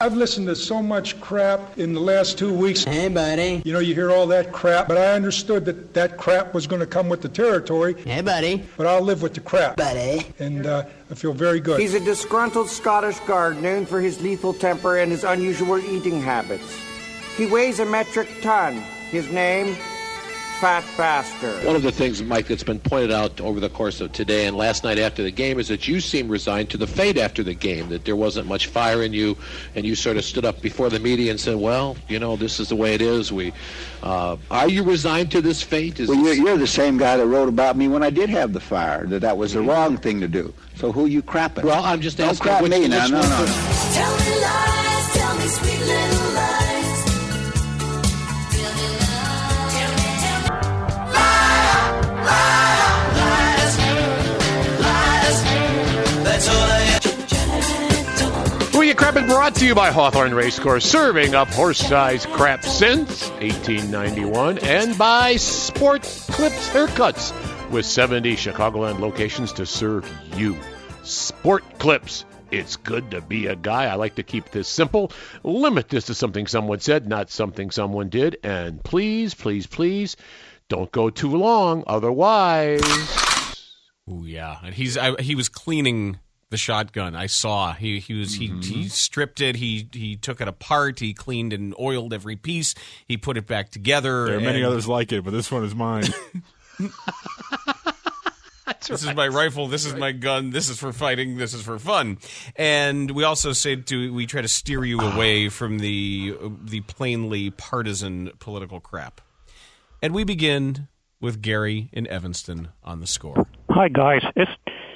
I've listened to so much crap in the last 2 weeks. Hey, buddy. You know, you hear all that crap, but I understood that that crap was going to come with the territory. Hey, buddy. But I'll live with the crap. Buddy. And I feel very good. He's a disgruntled Scottish guard known for his lethal temper and his unusual eating habits. He weighs a metric ton. His name, Fat Bastard. One of the things, Mike, that's been pointed out over the course of today and last night after the game is that you seem resigned to the fate after the game, that there wasn't much fire in you, and you sort of stood up before the media and said, well, you know, this is the way it is. Are you resigned to this fate? You're the same guy that wrote about me when I did have the fire, that was the wrong thing to do. So who you crapping? Well, I'm just asking. Don't crap me now. No. Tell me lies, tell me sweet little lies. Who You Crappin' brought to you by Hawthorne Racecourse, serving up horse-sized crap since 1891, and by Sport Clips Haircuts, with 70 Chicagoland locations to serve you. Sport Clips. It's good to be a guy. I like to keep this simple. Limit this to something someone said, not something someone did. And please, please, please, don't go too long. Otherwise... Ooh, yeah. And he was cleaning the shotgun. I saw he stripped it. He took it apart. He cleaned and oiled every piece. He put it back together. There are many others like it, but this one is mine. This is my rifle. This is my gun. This is for fighting. This is for fun. And we also say we try to steer you away from the plainly partisan political crap. And we begin with Gary in Evanston on the score. Hi, guys.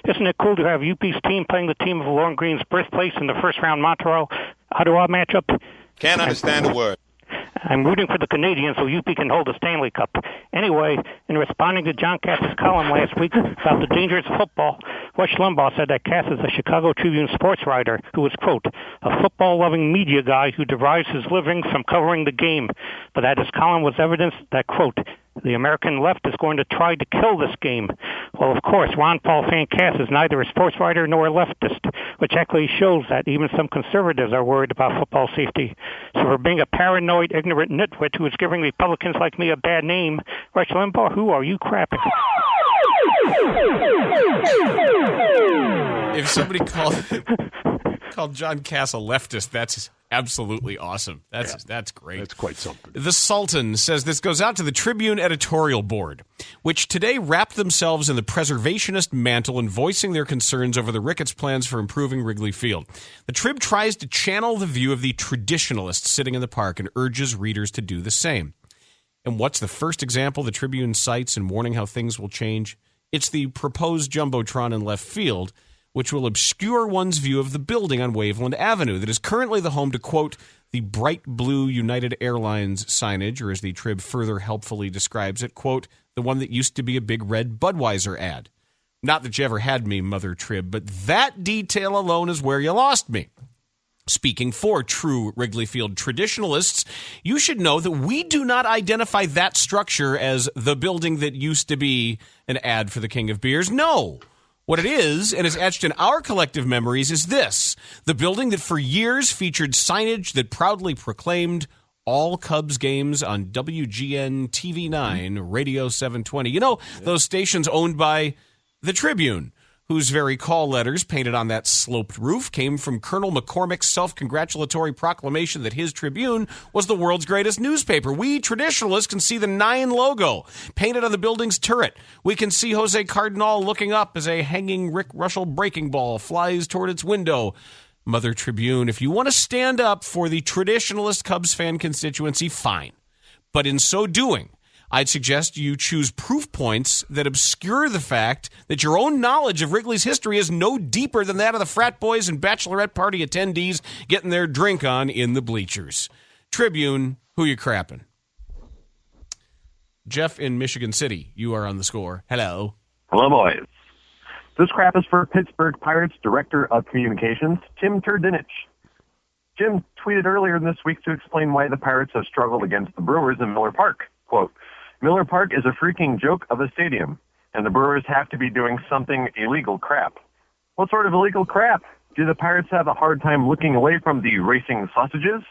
Isn't it cool to have UP's team playing the team of Lauren Green's birthplace in the first round Montreal Ottawa matchup? Can't understand a word. I'm rooting for the Canadians so UP can hold the Stanley Cup. Anyway, in responding to John Cass's column last week about the dangers of football, Rush Limbaugh said that Cass is a Chicago Tribune sports writer who is, quote, a football-loving media guy who derives his living from covering the game, but that his column was evidence that, quote, the American left is going to try to kill this game. Well, of course, Ron Paul fan Cass is neither a sports writer nor a leftist, which actually shows that even some conservatives are worried about football safety. So for being a paranoid, ignorant nitwit who is giving Republicans like me a bad name, Rush Limbaugh, who are you crapping? If somebody called John Cass a leftist, that's absolutely awesome. That's great. That's quite something. The Sultan says this goes out to the Tribune editorial board, which today wrapped themselves in the preservationist mantle and voicing their concerns over the Ricketts plans for improving Wrigley Field. The Trib tries to channel the view of the traditionalists sitting in the park and urges readers to do the same. And what's the first example the Tribune cites in warning how things will change? It's the proposed Jumbotron in left field, which will obscure one's view of the building on Waveland Avenue that is currently the home to, quote, the bright blue United Airlines signage, or as the Trib further helpfully describes it, quote, the one that used to be a big red Budweiser ad. Not that you ever had me, Mother Trib, but that detail alone is where you lost me. Speaking for true Wrigley Field traditionalists, you should know that we do not identify that structure as the building that used to be an ad for the King of Beers. No. What it is, and is etched in our collective memories, is this. The building that for years featured signage that proudly proclaimed all Cubs games on WGN TV9, Radio 720. You know, those stations owned by the Tribune, whose very call letters painted on that sloped roof came from Colonel McCormick's self-congratulatory proclamation that his Tribune was the world's greatest newspaper. We traditionalists can see the 9 logo painted on the building's turret. We can see Jose Cardinal looking up as a hanging Rick Russell breaking ball flies toward its window. Mother Tribune, if you want to stand up for the traditionalist Cubs fan constituency, fine. But in so doing, I'd suggest you choose proof points that obscure the fact that your own knowledge of Wrigley's history is no deeper than that of the frat boys and bachelorette party attendees getting their drink on in the bleachers. Tribune, who you crapping? Jeff in Michigan City, you are on the score. Hello. Hello, boys. This crap is for Pittsburgh Pirates Director of Communications, Tim Turdinich. Jim tweeted earlier this week to explain why the Pirates have struggled against the Brewers in Miller Park. Quote, Miller Park is a freaking joke of a stadium, and the Brewers have to be doing something illegal crap. What sort of illegal crap? Do the Pirates have a hard time looking away from the racing sausages?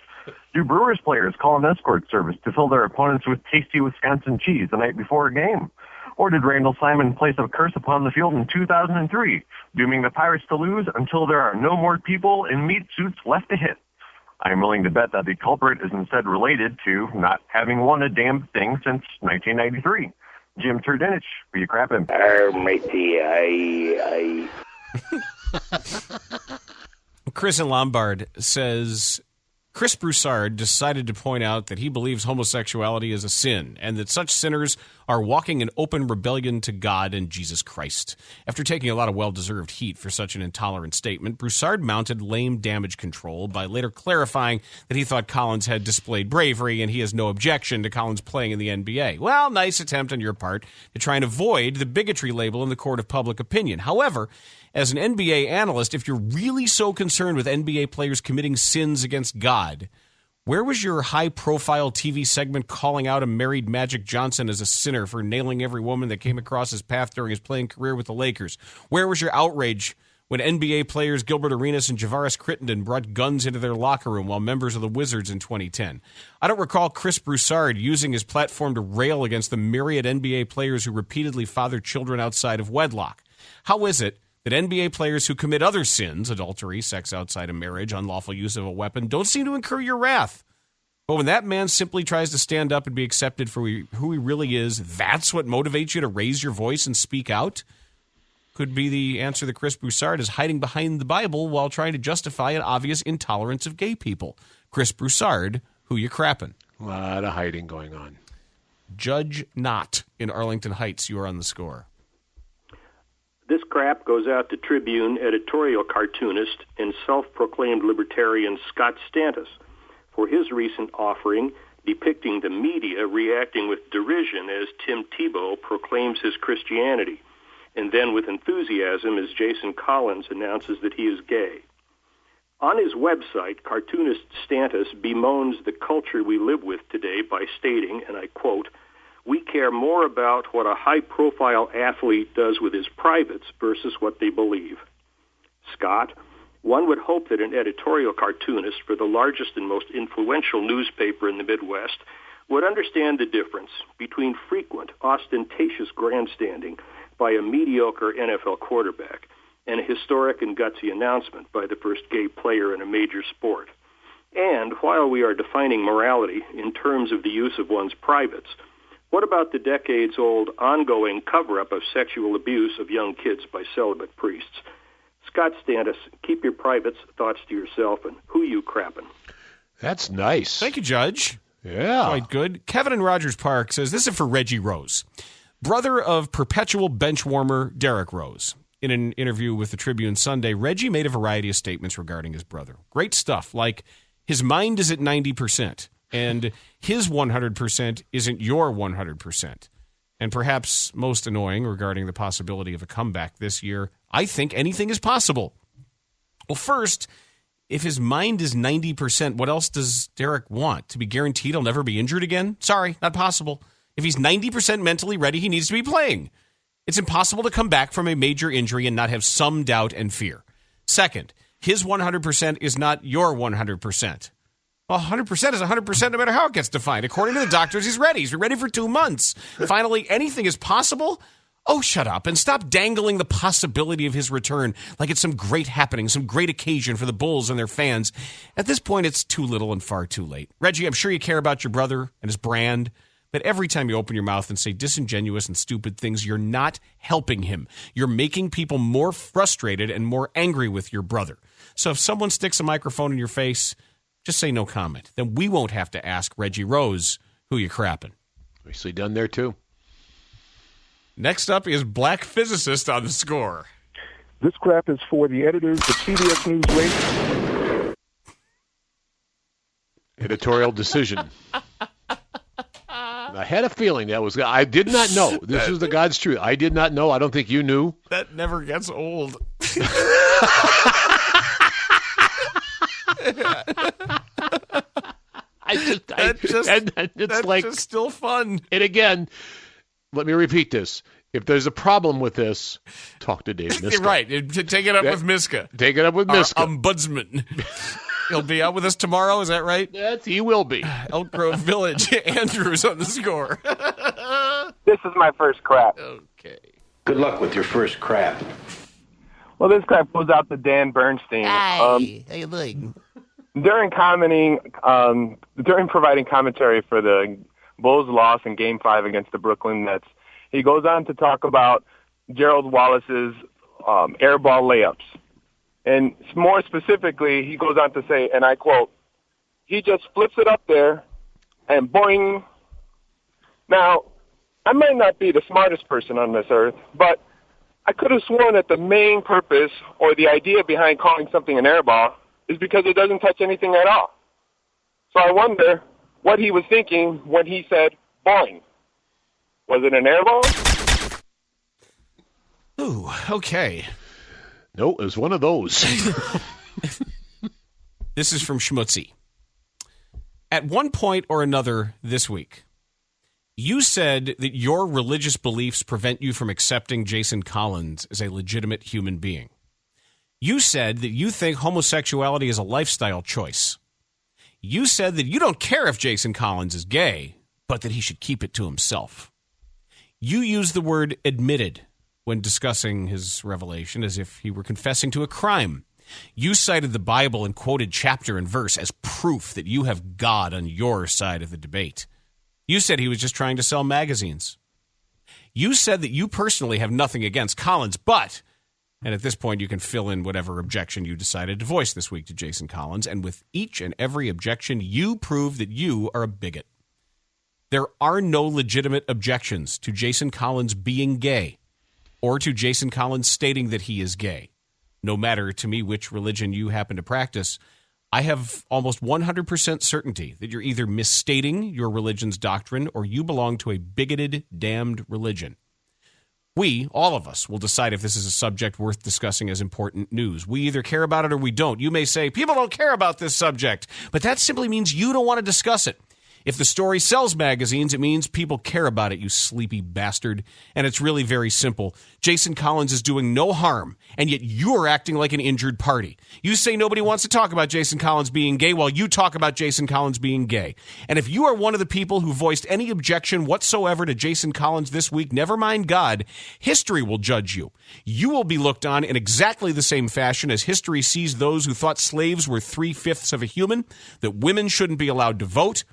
Do Brewers players call an escort service to fill their opponents with tasty Wisconsin cheese the night before a game? Or did Randall Simon place a curse upon the field in 2003, dooming the Pirates to lose until there are no more people in meat suits left to hit? I am willing to bet that the culprit is instead related to not having won a damn thing since 1993. Jim Turdinich, will you crap him? Matey, Chris in Lombard says Chris Broussard decided to point out that he believes homosexuality is a sin and that such sinners are walking in open rebellion to God and Jesus Christ. After taking a lot of well-deserved heat for such an intolerant statement, Broussard mounted lame damage control by later clarifying that he thought Collins had displayed bravery and he has no objection to Collins playing in the NBA. Well, nice attempt on your part to try and avoid the bigotry label in the court of public opinion. However, as an NBA analyst, if you're really so concerned with NBA players committing sins against God, where was your high-profile TV segment calling out a married Magic Johnson as a sinner for nailing every woman that came across his path during his playing career with the Lakers? Where was your outrage when NBA players Gilbert Arenas and Javaris Crittenden brought guns into their locker room while members of the Wizards in 2010? I don't recall Chris Broussard using his platform to rail against the myriad NBA players who repeatedly fathered children outside of wedlock. How is it that NBA players who commit other sins, adultery, sex outside of marriage, unlawful use of a weapon, don't seem to incur your wrath? But when that man simply tries to stand up and be accepted for who he really is, that's what motivates you to raise your voice and speak out? Could be the answer that Chris Broussard is hiding behind the Bible while trying to justify an obvious intolerance of gay people. Chris Broussard, who you crappin'? A lot of hiding going on. Judge Knott in Arlington Heights, you are on the score. This crap goes out to Tribune editorial cartoonist and self-proclaimed libertarian Scott Stantis for his recent offering depicting the media reacting with derision as Tim Tebow proclaims his Christianity, and then with enthusiasm as Jason Collins announces that he is gay. On his website, cartoonist Stantis bemoans the culture we live with today by stating, and I quote, "We care more about what a high-profile athlete does with his privates versus what they believe." Scott, one would hope that an editorial cartoonist for the largest and most influential newspaper in the Midwest would understand the difference between frequent, ostentatious grandstanding by a mediocre NFL quarterback and a historic and gutsy announcement by the first gay player in a major sport. And while we are defining morality in terms of the use of one's privates, what about the decades-old ongoing cover-up of sexual abuse of young kids by celibate priests? Scott Stantis, keep your privates thoughts to yourself, and who you crappin'? That's nice. Thank you, Judge. Yeah. Quite good. Kevin in Rogers Park says, this is for Reggie Rose, brother of perpetual bench warmer Derek Rose. In an interview with the Tribune Sunday, Reggie made a variety of statements regarding his brother. Great stuff, like his mind is at 90%. And his 100% isn't your 100%. And perhaps most annoying regarding the possibility of a comeback this year, I think anything is possible. Well, first, if his mind is 90%, what else does Derek want? To be guaranteed he'll never be injured again? Sorry, not possible. If he's 90% mentally ready, he needs to be playing. It's impossible to come back from a major injury and not have some doubt and fear. Second, his 100% is not your 100%. Well, 100% is 100% no matter how it gets defined. According to the doctors, he's ready. He's ready for 2 months. Finally, anything is possible? Oh, shut up and stop dangling the possibility of his return like it's some great happening, some great occasion for the Bulls and their fans. At this point, it's too little and far too late. Reggie, I'm sure you care about your brother and his brand, but every time you open your mouth and say disingenuous and stupid things, you're not helping him. You're making people more frustrated and more angry with your brother. So if someone sticks a microphone in your face, just say no comment. Then we won't have to ask Reggie Rose who you crapping. Nicely done there, too. Next up is Black Physicist on the score. This crap is for the editors of CBS News Radio. Editorial decision. I had a feeling that was... I did not know. This is the God's truth. I did not know. I don't think you knew. That never gets old. It's just still fun. And again, let me repeat this. If there's a problem with this, talk to Dave Miska. Right. Take it up with Miska. Take it up with Miska. Our ombudsman. He'll be out with us tomorrow, is that right? Yes, he will be. Elk Grove Village. Andrew's on the score. This is my first crap. Okay. Good luck with your first crap. Well, this crap goes out to Dan Bernstein. How you doing? During providing commentary for the Bulls' loss in Game 5 against the Brooklyn Nets, he goes on to talk about Gerald Wallace's air ball layups. And more specifically, he goes on to say, and I quote, "He just flips it up there and boing." Now, I might not be the smartest person on this earth, but I could have sworn that the main purpose or the idea behind calling something an air ball is because it doesn't touch anything at all. So I wonder what he was thinking when he said boing. Was it an air ball? Ooh, okay. No, it was one of those. This is from Schmutzy. At one point or another this week, you said that your religious beliefs prevent you from accepting Jason Collins as a legitimate human being. You said that you think homosexuality is a lifestyle choice. You said that you don't care if Jason Collins is gay, but that he should keep it to himself. You used the word admitted when discussing his revelation as if he were confessing to a crime. You cited the Bible and quoted chapter and verse as proof that you have God on your side of the debate. You said he was just trying to sell magazines. You said that you personally have nothing against Collins, but, and at this point you can fill in whatever objection you decided to voice this week to Jason Collins, and with each and every objection, you prove that you are a bigot. There are no legitimate objections to Jason Collins being gay, or to Jason Collins stating that he is gay. No matter to me which religion you happen to practice, I have almost 100% certainty that you're either misstating your religion's doctrine or you belong to a bigoted, damned religion. We, all of us, will decide if this is a subject worth discussing as important news. We either care about it or we don't. You may say, people don't care about this subject, but that simply means you don't want to discuss it. If the story sells magazines, it means people care about it, you sleepy bastard. And it's really very simple. Jason Collins is doing no harm, and yet you're acting like an injured party. You say nobody wants to talk about Jason Collins being gay while you talk about Jason Collins being gay. And if you are one of the people who voiced any objection whatsoever to Jason Collins this week, never mind God, history will judge you. You will be looked on in exactly the same fashion as history sees those who thought slaves were 3/5 of a human, that women shouldn't be allowed to vote,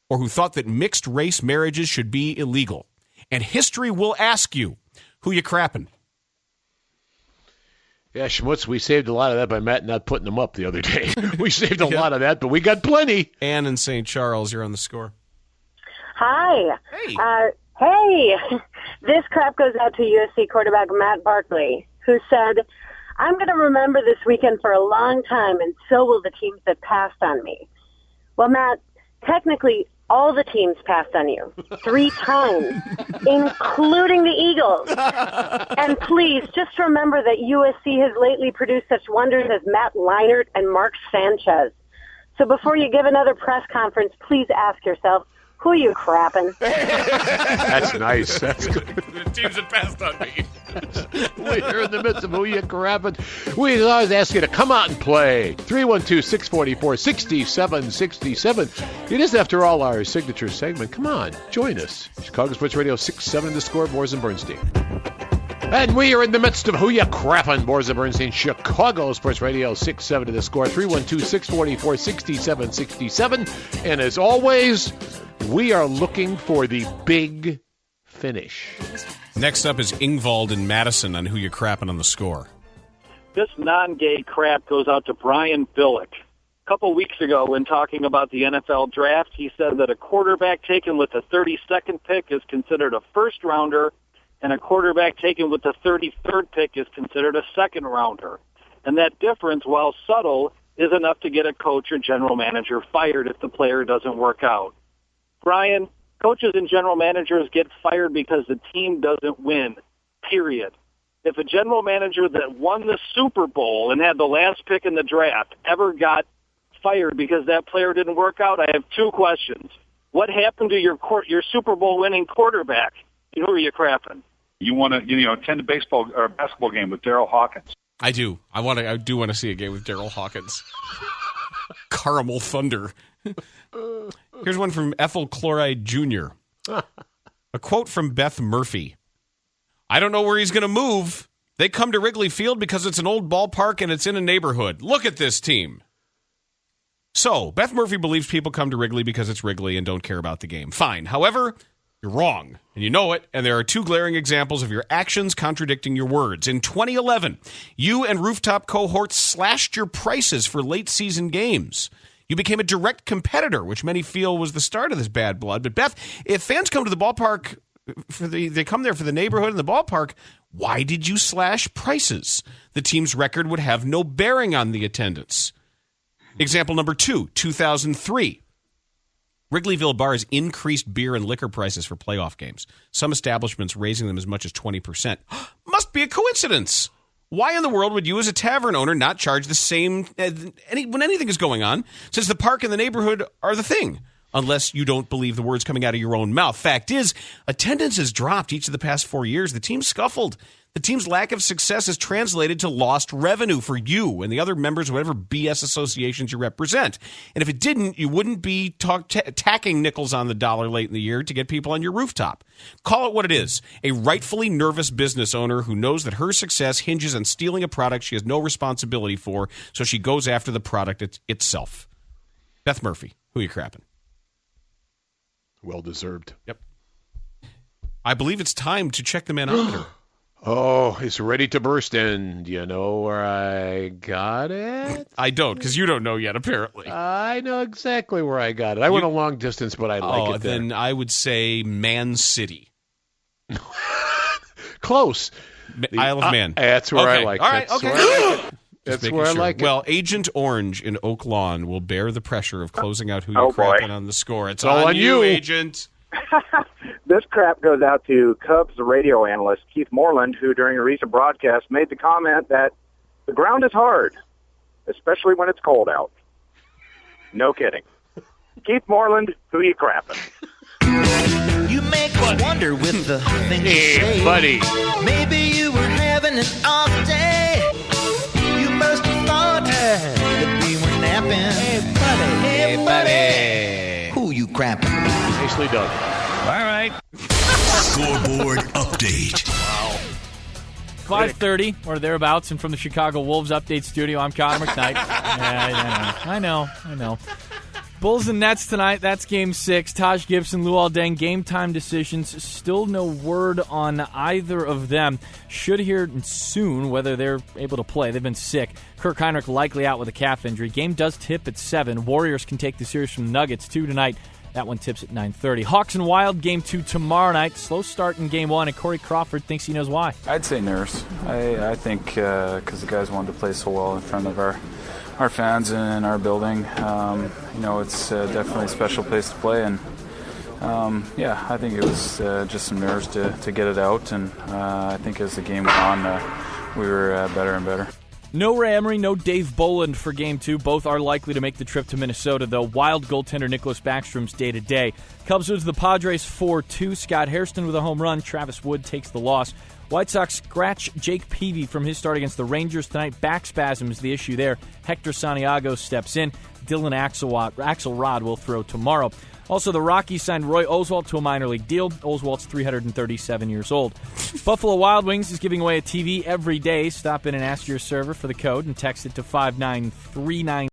or who thought that mixed-race marriages should be illegal. And history will ask you, who you crappin'? Yeah, Schmutz, we saved a lot of that by Matt not putting them up the other day. We saved a lot of that, but we got plenty. Ann in St. Charles, you're on the score. Hi. Hey. Hey. This crap goes out to USC quarterback Matt Barkley, who said, "I'm going to remember this weekend for a long time, and so will the teams that passed on me." Well, Matt, technically, all the teams passed on you 3 times, including the Eagles. And please, just remember that USC has lately produced such wonders as Matt Leinart and Mark Sanchez. So before you give another press conference, please ask yourself, who are you crapping? That's nice. That's good. The teams that passed on me. We're in the midst of who you crapping. We always ask you to come out and play. 312-644-6767. It is, after all, our signature segment. Come on, join us. Chicago Sports Radio 6-7 The Score, Boers and Bernstein. And we are in the midst of Who Ya Crappin', Boers and Bernstein, Chicago Sports Radio 6-7 The Score, 312-644-6767. And as always, we are looking for the big finish. Next up is Ingvald in Madison on Who You Crappin' on the Score. This non-gay crap goes out to Brian Billick. A couple weeks ago, when talking about the NFL draft, he said that a quarterback taken with the 32nd pick is considered a first-rounder, and a quarterback taken with the 33rd pick is considered a second-rounder. And that difference, while subtle, is enough to get a coach or general manager fired if the player doesn't work out. Brian, coaches and general managers get fired because the team doesn't win, period. If a general manager that won the Super Bowl and had the last pick in the draft ever got fired because that player didn't work out, I have 2 questions. What happened to your Super Bowl winning quarterback? And who are you crapping? You want to, attend a baseball or a basketball game with Daryl Hawkins. I do. I do want to see a game with Daryl Hawkins. Caramel Thunder. Here's one from Ethyl Chloride Jr. A quote from Beth Murphy. I don't know where he's going to move. They come to Wrigley Field because it's an old ballpark and it's in a neighborhood. Look at this team. So, Beth Murphy believes people come to Wrigley because it's Wrigley and don't care about the game. Fine. However, you're wrong, and you know it, and there are two glaring examples of your actions contradicting your words. In 2011, you and Rooftop cohorts slashed your prices for late-season games. You became a direct competitor, which many feel was the start of this bad blood. But, Beth, if fans come to the ballpark, they come there for the neighborhood and the ballpark, why did you slash prices? The team's record would have no bearing on the attendance. Example number 2, 2003. Wrigleyville bars increased beer and liquor prices for playoff games. Some establishments raising them as much as 20%. Must be a coincidence. Why in the world would you as a tavern owner not charge the same when anything is going on, since the park and the neighborhood are the thing? Unless you don't believe the words coming out of your own mouth. Fact is, attendance has dropped each of the past 4 years. The team scuffled. The team's lack of success has translated to lost revenue for you and the other members of whatever BS associations you represent. And if it didn't, you wouldn't be tacking nickels on the dollar late in the year to get people on your rooftop. Call it what it is. A rightfully nervous business owner who knows that her success hinges on stealing a product she has no responsibility for, so she goes after the product itself. Beth Murphy, who you crapping? Well deserved. Yep. I believe it's time to check the manometer. Oh, it's ready to burst in. Do you know where I got it? I don't, because you don't know yet, apparently. I know exactly where I got it. I went a long distance, but I like it there. Then I would say Man City. Close. Isle of Man. That's where I like it. All right, That's okay. where I like it. That's where I like it. Well, Agent Orange in Oak Lawn will bear the pressure of closing out who you're crapping on the score. It's all on you, Agent. This crap goes out to Cubs radio analyst Keith Moreland, who during a recent broadcast made the comment that the ground is hard, especially when it's cold out. No kidding. Keith Moreland, who you crapping? You make me wonder with the things you say. Buddy. Maybe you were having an off day. You must have thought that we were napping. Hey, buddy. Who you crapping? Nicely done. All right. Scoreboard update. Wow. 5:30 or thereabouts, and from the Chicago Wolves update studio, I'm Connor McKnight. I know. Bulls and Nets tonight. That's Game 6. Taj Gibson, Luol Deng, game time decisions. Still no word on either of them. Should hear soon whether they're able to play. They've been sick. Kirk Heinrich likely out with a calf injury. Game does tip at 7. Warriors can take the series from the Nuggets 2 tonight. That one tips at 9:30. Hawks and Wild, Game 2 tomorrow night. Slow start in Game 1, and Corey Crawford thinks he knows why. I'd say nerves. I think because the guys wanted to play so well in front of our fans in our building. It's definitely a special place to play, and I think it was just some nerves to get it out, and I think as the game went on, we were better and better. No Ray Emery, no Dave Boland for Game 2. Both are likely to make the trip to Minnesota, though. Wild goaltender Nicholas Backstrom's day-to-day. Cubs lose the Padres 4-2. Scott Hairston with a home run. Travis Wood takes the loss. White Sox scratch Jake Peavy from his start against the Rangers tonight. Back spasm is the issue there. Hector Santiago steps in. Dylan Axelrod will throw tomorrow. Also, the Rockies signed Roy Oswalt to a minor league deal. Oswalt's 337 years old. Buffalo Wild Wings is giving away a TV every day. Stop in and ask your server for the code and text it to 5939.